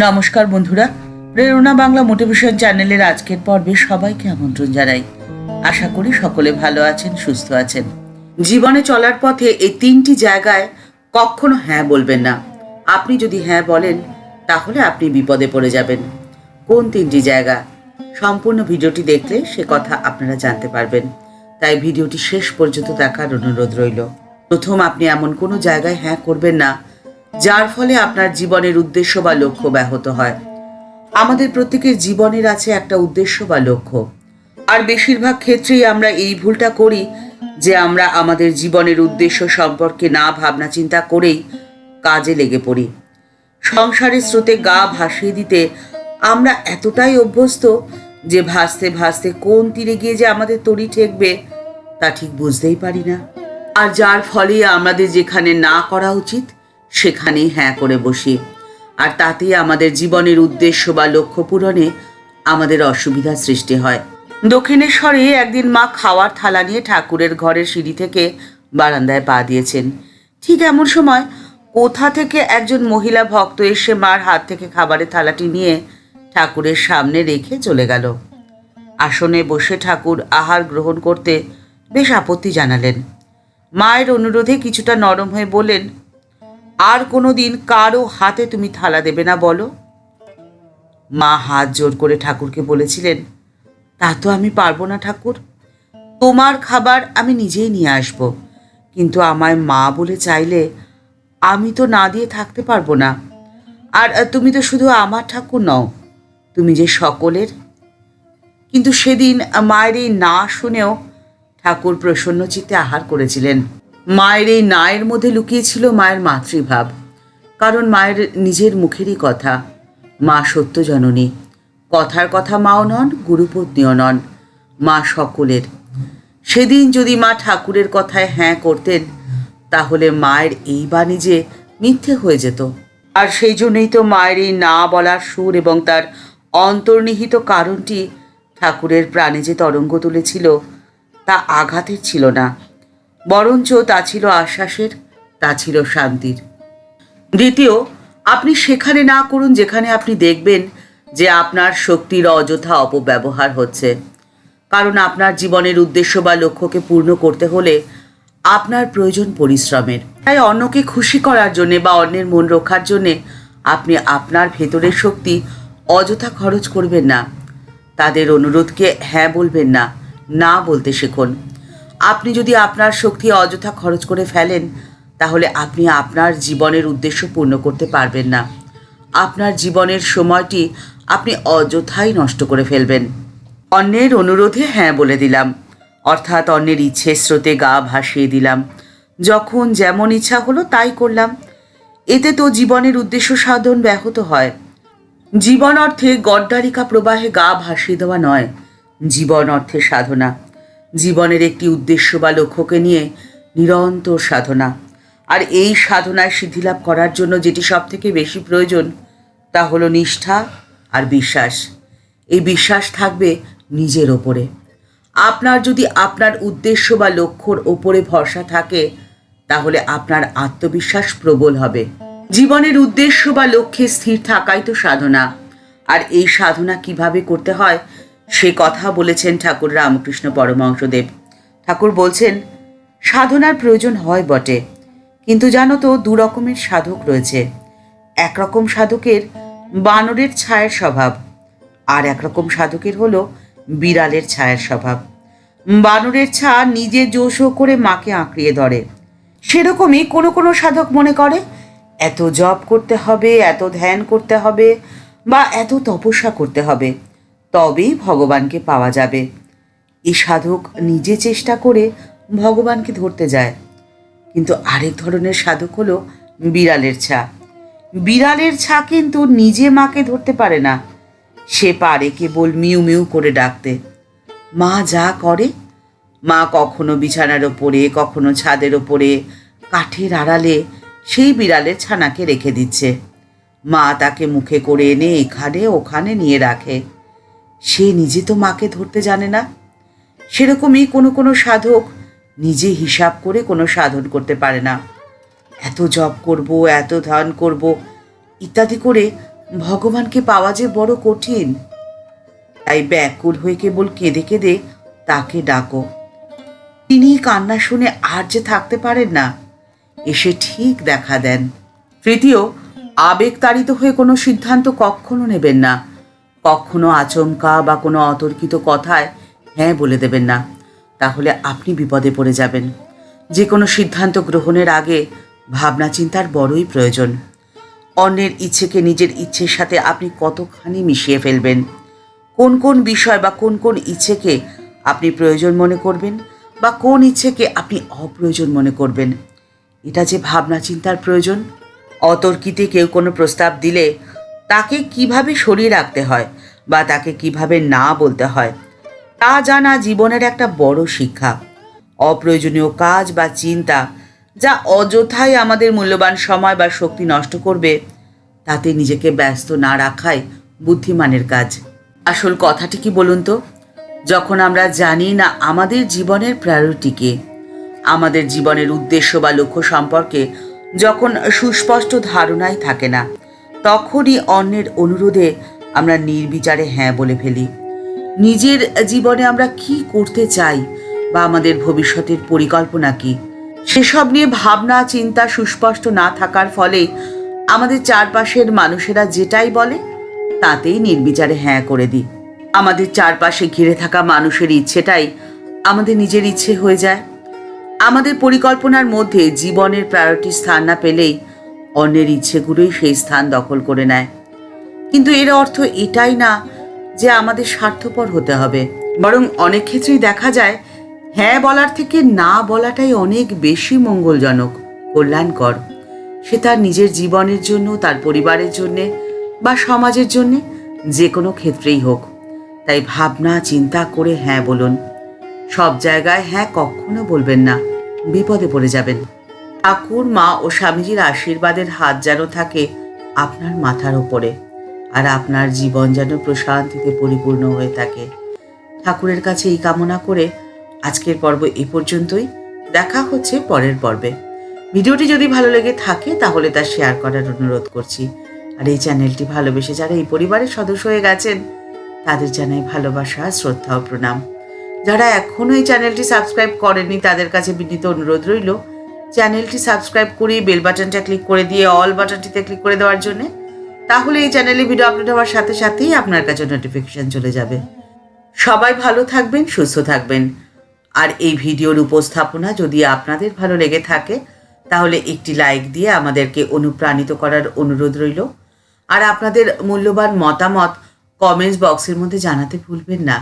নমস্কার বন্ধুরা, প্রেরণা বাংলা মোটিভেশন চ্যানেলের আজকের পর্বে সবাইকে আমন্ত্রণ জানাই। আশা করি সকলে ভালো আছেন, সুস্থ আছেন। জীবনে চলার পথে এই তিনটি জায়গায় কখনো হ্যাঁ বলবেন না। আপনি যদি হ্যাঁ বলেন তাহলে আপনি বিপদে পড়ে যাবেন। কোন তিনটি জায়গা? সম্পূর্ণ ভিডিওটি দেখলে সে কথা আপনারা জানতে পারবেন। তাই ভিডিওটি শেষ পর্যন্ত দেখার অনুরোধ রইল। প্রথম, আপনি এমন কোনো জায়গায় হ্যাঁ করবেন না যার ফলে আপনার জীবনের উদ্দেশ্য বা লক্ষ্য ব্যাহত হয়। আমাদের প্রত্যেকের জীবনের আছে একটা উদ্দেশ্য বা লক্ষ্য, আর বেশিরভাগ ক্ষেত্রেই আমরা এই ভুলটা করি যে আমরা আমাদের জীবনের উদ্দেশ্য সম্পর্কে না ভাবনা চিন্তা করেই কাজে লেগে পড়ি। সংসারের স্রোতে গা ভাসিয়ে দিতে আমরা এতটাই অভ্যস্ত যে ভাসতে ভাসতে কোন তীরে গিয়ে যে আমাদের তরি ঠেকবে তা ঠিক বুঝতেই পারি না। আর যার ফলে আমাদের যেখানে না করা উচিত সেখানেই হ্যাঁ করে বসি, আর তাতেই আমাদের জীবনের উদ্দেশ্য বা লক্ষ্য পূরণে আমাদের অসুবিধার সৃষ্টি হয়। দক্ষিণেশ্বরে একদিন মা খাওয়ার থালা নিয়ে ঠাকুরের ঘরের সিঁড়ি থেকে বারান্দায় পা দিয়েছেন। ঠিক এমন সময় কোথা থেকে একজন মহিলা ভক্ত এসে মার হাত থেকে খাবারের থালাটি নিয়ে ঠাকুরের সামনে রেখে চলে গেল। আসনে বসে ঠাকুর আহার গ্রহণ করতে বেশ আপত্তি জানালেন। মায়ের অনুরোধে কিছুটা নরম হয়ে বললেন, আর কোনোদিন কারো হাতে তুমি থালা দেবে না বলো। মা হাত জোর করে ঠাকুরকে বলেছিলেন, তা তো আমি পারবো না ঠাকুর, তোমার খাবার আমি নিজেই নিয়ে আসব, কিন্তু আমায় মা বলে চাইলে আমি তো না দিয়ে থাকতে পারবো না। আর তুমি তো শুধু আমার ঠাকুর নও, তুমি যে সকলের। কিন্তু সেদিন মায়ের এই না শুনেও ঠাকুর প্রসন্ন চিত্তে আহার করেছিলেন। মায়ের এই নায়ের মধ্যে লুকিয়েছিল মায়ের মাতৃভাব, কারণ মায়ের নিজের মুখেরই কথা। মা সত্য জননী, কথার কথা মাও নন, গুরুপত্নীও নন, মা সকলের। সেদিন যদি মা ঠাকুরের কথায় হ্যাঁ করতেন তাহলে মায়ের এই বাণী যে মিথ্যে হয়ে যেত। আর সেই জন্যই তো মায়ের এই না বলার সুর এবং তার অন্তর্নিহিত কারণটি ঠাকুরের প্রাণে যে তরঙ্গ তুলেছিল তা আঘাতের ছিল না, বরঞ্চ তা ছিল আশ্বাসের, তা ছিল শান্তির। দ্বিতীয়, আপনি সেখানে না করুন যেখানে আপনি দেখবেন যে আপনার শক্তির অযথা অপব্যবহার হচ্ছে। কারণ আপনার জীবনের উদ্দেশ্য বা লক্ষ্যকে পূর্ণ করতে হলে আপনার প্রয়োজন পরিশ্রমের। তাই অন্যকে খুশি করার জন্যে বা অন্যের মন রক্ষার জন্যে আপনি আপনার ভেতরের শক্তি অযথা খরচ করবেন না। তাদের অনুরোধকে হ্যাঁ বলবেন না, না বলতে শিখুন। আপনি যদি আপনার শক্তি অযথা খরচ করে ফেলেন তাহলে আপনি আপনার জীবনের উদ্দেশ্য পূর্ণ করতে পারবেন না। আপনার জীবনের সময়টি আপনি অযথাই নষ্ট করে ফেলবেন। অন্যের অনুরোধে হ্যাঁ বলে দিলাম, অর্থাৎ অন্যের ইচ্ছে স্রোতে গা ভাসিয়ে দিলাম। যখন যেমন ইচ্ছা হলো তাই করলাম। এতে তো জীবনের উদ্দেশ্য সাধন ব্যাহত হয়। জীবন অর্থে গড্ডারিকা প্রবাহে গা ভাসিয়ে দেওয়া নয়, জীবন অর্থে সাধনা। জীবনের একটি উদ্দেশ্য বা লক্ষ্যকে নিয়ে নিরন্তর সাধনা। আর এই সাধনায় সিদ্ধিলাভ করার জন্য যেটি সবথেকে বেশি প্রয়োজন তা হলো নিষ্ঠা আর বিশ্বাস। এই বিশ্বাস থাকবে নিজের ওপরে। আপনার যদি আপনার উদ্দেশ্য বা লক্ষ্যর ওপরে ভরসা থাকে তাহলে আপনার আত্মবিশ্বাস প্রবল হবে। জীবনের উদ্দেশ্য বা লক্ষ্যে স্থির থাকাই তো সাধনা। আর এই সাধনা কিভাবে করতে হয় সে কথা বলেছেন ঠাকুর রামকৃষ্ণ পরমহংসদেব। ঠাকুর বলছেন, সাধনার প্রয়োজন হয় বটে, কিন্তু জানো তো দু রকমের সাধক রয়েছে। একরকম সাধকের বানরের ছায়ের স্বভাব, আর একরকম সাধকের হলো বিড়ালের ছায়ের স্বভাব। বানরের ছা নিজে জোশ করে মাকে আঁকড়িয়ে ধরে। সেরকমই কোনো কোনো সাধক মনে করে এত জপ করতে হবে, এত ধ্যান করতে হবে বা এত তপস্যা করতে হবে, তবেই ভগবানকে পাওয়া যাবে। এই সাধক নিজে চেষ্টা করে ভগবানকে ধরতে যায়। কিন্তু আরেক ধরনের সাধক হলো বিড়ালের ছা। বিড়ালের ছা কিন্তু নিজে মাকে ধরতে পারে না, সে পারে কেবল মিউ মিউ করে ডাকতে। মা যা করে, মা কখনো বিছানার ওপরে, কখনো ছাদের ওপরে, কাঠের আড়ালে সেই বিড়ালের ছানাকে রেখে দিচ্ছে। মা তাকে মুখে করে এনে এখানে ওখানে নিয়ে রাখে। সে নিজে তো মাকে ধরতে জানে না। সেরকমই কোনো কোনো সাধক নিজে হিসাব করে কোনো সাধন করতে পারে না। এত জপ করব, এত ধ্যান করব ইত্যাদি করে ভগবানকে পাওয়া যে বড় কঠিন। তাই ব্যাকুল হয়ে কেবল কেঁদে কেঁদে তাকে ডাকো। তিনি কান্না শুনে আর যে থাকতে পারেন না, এসে ঠিক দেখা দেন। তৃতীয়, আবেগতাড়িত হয়ে কোনো সিদ্ধান্ত কখনো নেবেন না। কখনো আচমকা বা কোনো অতর্কিত কথায় হ্যাঁ বলে দেবেন না, তাহলে আপনি বিপদে পড়ে যাবেন। যে কোনো সিদ্ধান্ত গ্রহণের আগে ভাবনা চিন্তার বড়ই প্রয়োজন। অন্যের ইচ্ছেকে নিজের ইচ্ছের সাথে আপনি কতখানি মিশিয়ে ফেলবেন, কোন কোন বিষয় বা কোন কোন ইচ্ছেকে আপনি প্রয়োজন মনে করবেন বা কোন ইচ্ছেকে আপনি অপ্রয়োজন মনে করবেন, এটা যে ভাবনা চিন্তার প্রয়োজন। অতর্কিতে কেউ কোনো প্রস্তাব দিলে তাকে কিভাবে সরিয়ে রাখতে হয় বা তাকে কিভাবে না বলতে হয়, তা জানা জীবনের একটা বড় শিক্ষা। অপ্রয়োজনীয় কাজ বা চিন্তা যা অযথাই আমাদের মূল্যবান সময় বা শক্তি নষ্ট করবে, তাতে নিজেকে ব্যস্ত না রাখাই বুদ্ধিমানের কাজ। আসল কথাটি কি বলুন তো? যখন আমরা জানি না আমাদের জীবনের প্রায়োরিটি কি, আমাদের জীবনের উদ্দেশ্য বা লক্ষ্য সম্পর্কে যখন সুস্পষ্ট ধারণাই থাকে না, তখনই অন্যের অনুরোধে আমরা নির্বিচারে হ্যাঁ বলে ফেলি। নিজের জীবনে আমরা কি করতে চাই বা আমাদের ভবিষ্যতের পরিকল্পনা কি, সেসব নিয়ে ভাবনা চিন্তা সুস্পষ্ট না থাকার ফলে আমাদের চারপাশের মানুষেরা যেটাই বলে তাতেই নির্বিচারে হ্যাঁ করে দিই। আমাদের চারপাশে ঘিরে থাকা মানুষের ইচ্ছেটাই আমাদের নিজের ইচ্ছে হয়ে যায়। আমাদের পরিকল্পনার মধ্যে জীবনের প্রায়োরিটি স্থান না পেলেই অন্যের ইচ্ছেগুলোই সেই স্থান দখল করে নেয়। কিন্তু এর অর্থ এটাই না যে আমাদের স্বার্থপর হতে হবে, বরং অনেক ক্ষেত্রেই দেখা যায় হ্যাঁ বলার থেকে না বলাটাই অনেক বেশি মঙ্গলজনক, কল্যাণকর। সে তার নিজের জীবনের জন্য, তার পরিবারের জন্যে বা সমাজের জন্যে, যে কোনো ক্ষেত্রেই হোক। তাই ভাবনা চিন্তা করে হ্যাঁ বলুন। সব জায়গায় হ্যাঁ কখনো বলবেন না, বিপদে পড়ে যাবেন। ঠাকুর, মা ও স্বামীজির আশীর্বাদের হাত যেন থাকে আপনার মাথার ওপরে, আর আপনার জীবন যেন প্রশান্তিতে পরিপূর্ণ হয়ে থাকে। ঠাকুরের কাছে এই কামনা করে আজকের পর্ব এ পর্যন্তই। দেখা হচ্ছে পরের পর্বে। ভিডিওটি যদি ভালো লেগে থাকে তাহলে তা শেয়ার করার অনুরোধ করছি। আর এই চ্যানেলটি ভালোবেসে যারা এই পরিবারের সদস্য হয়ে গেছেন তাদের জানাই ভালোবাসা, শ্রদ্ধা ও প্রণাম। যারা এখনও এই চ্যানেলটি সাবস্ক্রাইব করেননি তাদের কাছে বিনীত অনুরোধ রইল চ্যানেলটি সাবস্ক্রাইব করে বেল বাটনটা ক্লিক করে দিয়ে অল বাটনটিতে ক্লিক করে দেওয়ার জন্য। তাহলে এই চ্যানেলে ভিডিও আপলোড হওয়ার সাথে সাথেই আপনার কাছে নোটিফিকেশন চলে যাবে। সবাই ভালো থাকবেন, সুস্থ থাকবেন। আর এই ভিডিওর উপস্থাপনা যদি আপনাদের ভালো লেগে থাকে তাহলে একটি লাইক দিয়ে আমাদেরকে অনুপ্রাণিত করার অনুরোধ রইল। আর আপনাদের মূল্যবান মতামত কমেন্টস বক্সের মধ্যে জানাতে ভুলবেন না।